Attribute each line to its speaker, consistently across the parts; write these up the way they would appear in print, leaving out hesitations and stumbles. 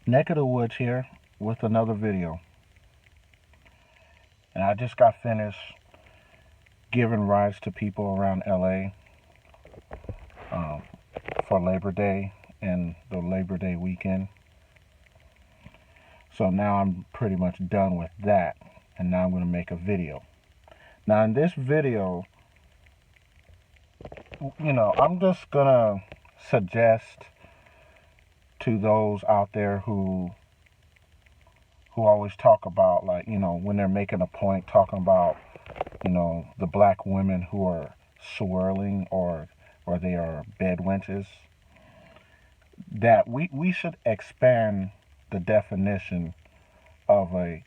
Speaker 1: Neck of the Woods here with another video. And I just got finished giving rides to people around LA um, for Labor Day and the Labor Day weekend. So now I'm pretty much done with that. And now I'm going to make a video. Now, in this video, I'm just going to suggest to those out there who always talk about, like, when they're making a point talking about, the black women who are swirling or they are bedwenches, that we should expand the definition of a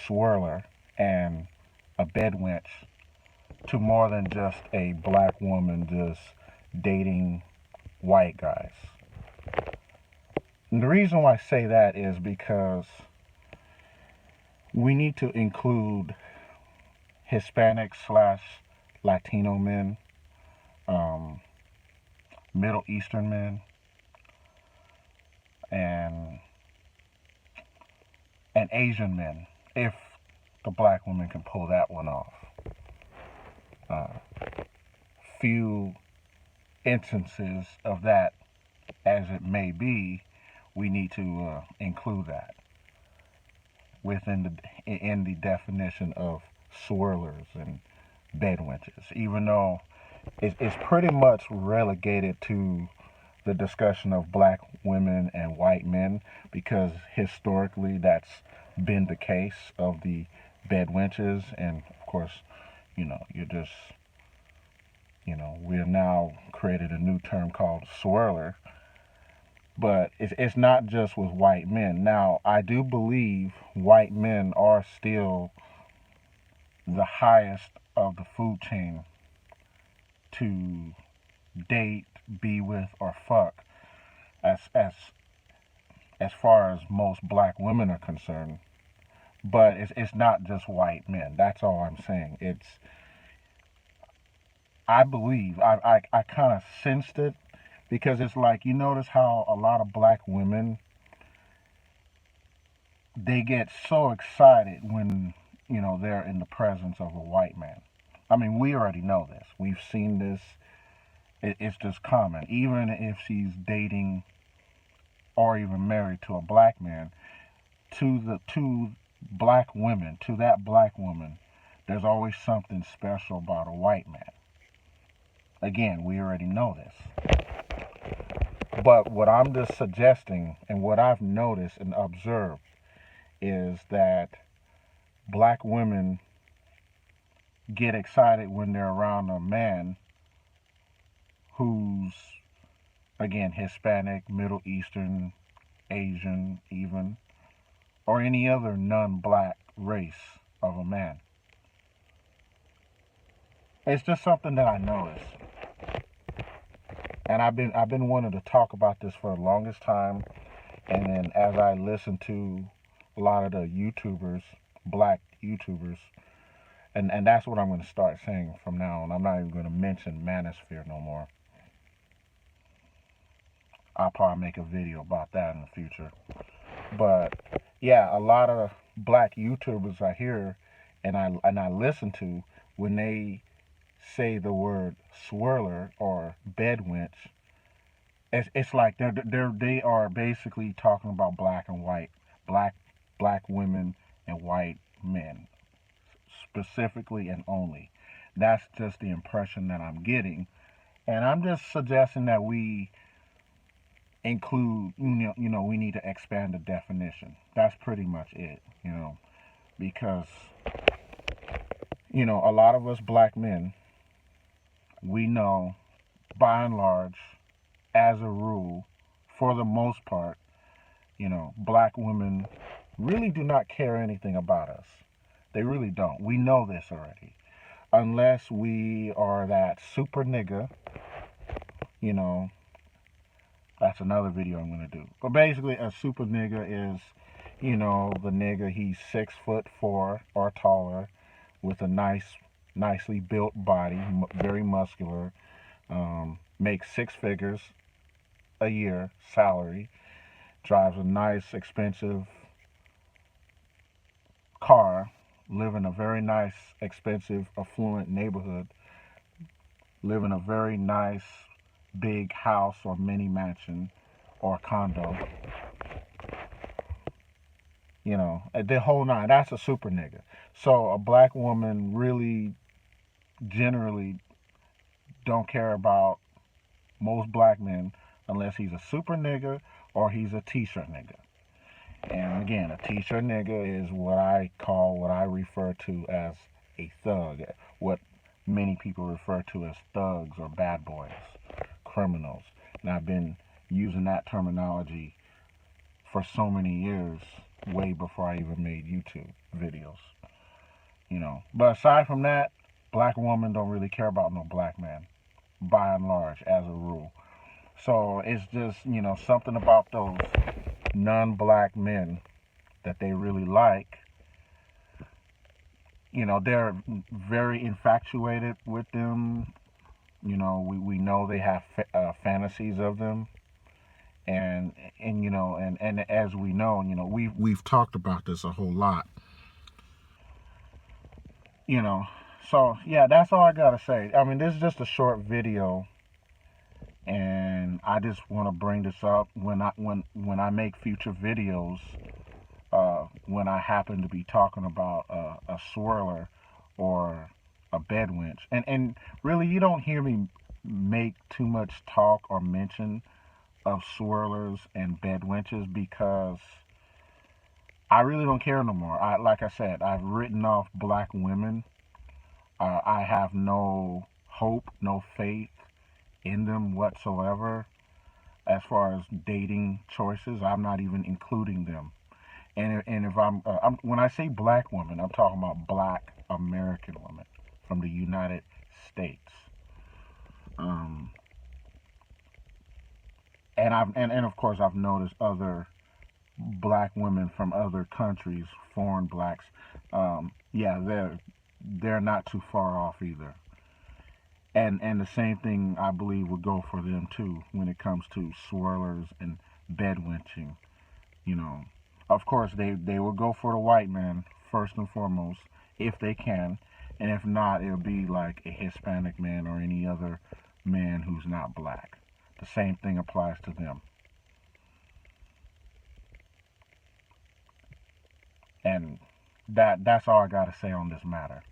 Speaker 1: swirler and a bedwench to more than just a black woman just dating white guys. And the reason why I say that is because we need to include Hispanic slash Latino men, um, Middle Eastern men, and Asian men, if the black woman can pull that one off. Uh, few instances of that, as it may be, we need to include that in the definition of swirlers and bedwenches, even though it's pretty much relegated to the discussion of black women and white men, because historically that's been the case of the bedwenches. And of course, you're just, we're now created a new term called swirler. But it's not just with white men. Now, I do believe white men are still the highest of the food chain to date, be with, or fuck, as far as most black women are concerned. But it's not just white men. That's all I'm saying. I believe, I kind of sensed it, because it's like, you notice how a lot of black women, they get so excited when, they're in the presence of a white man. I mean, we already know this. We've seen this. It's just common. Even if she's dating or even married to a black man, to that black woman, there's always something special about a white man. Again, we already know this. But what I'm just suggesting, and what I've noticed and observed, is that black women get excited when they're around a man who's, again, Hispanic, Middle Eastern, Asian, even, or any other non-black race of a man. It's just something that I noticed. And I've been wanting to talk about this for the longest time. And then as I listen to a lot of the YouTubers, black YouTubers, and that's what I'm going to start saying from now on. I'm not even going to mention manosphere no more. I'll probably make a video about that in the future. But yeah, a lot of black YouTubers I hear and I listen to, when they say the word swirler or bedwench, it's like they are basically talking about black and white, black women and white men, specifically and only. That's just the impression that I'm getting, and I'm just suggesting that we include, we need to expand the definition. That's pretty much it, because a lot of us black men, we know, by and large, as a rule, for the most part, black women really do not care anything about us. They really don't. We know this already. Unless we are that super nigga, you know, that's another video I'm going to do. But basically, a super nigga is, the nigga, he's 6'4" or taller, with a nicely built body, very muscular, makes six figures a year salary, drives a nice, expensive car, live in a very nice, expensive, affluent neighborhood, live in a very nice, big house or mini mansion or condo, the whole nine. That's a super nigga. So a black woman really generally don't care about most black men unless he's a super nigga or he's a t-shirt nigga. And again, a t-shirt nigga is what I refer to as a thug. What many people refer to as thugs or bad boys, criminals. And I've been using that terminology for so many years, way before I even made YouTube videos. But aside from that, black women don't really care about no black man, by and large, as a rule. So it's just, something about those non-black men that they really like. They're very infatuated with them. We know they have fantasies of them. And as we know, we've talked about this a whole lot. You know, so yeah, that's all I gotta say. I mean, this is just a short video, and I just want to bring this up when I make future videos. When I happen to be talking about a swirler or a bedwench, and really, you don't hear me make too much talk or mention of swirlers and bedwenches because I really don't care no more. Like I said, I've written off black women. I have no hope, no faith in them whatsoever. As far as dating choices, I'm not even including them. And if when I say black women, I'm talking about black American women from the United States. Um, and of course I've noticed other black women from other countries, foreign blacks. Yeah, they're not too far off either. And the same thing I believe would go for them too when it comes to swirlers and bedwenching. You know, of course they will go for the white man first and foremost if they can, and if not, it'll be like a Hispanic man or any other man who's not black. The same thing applies to them. And that's all I got to say on this matter.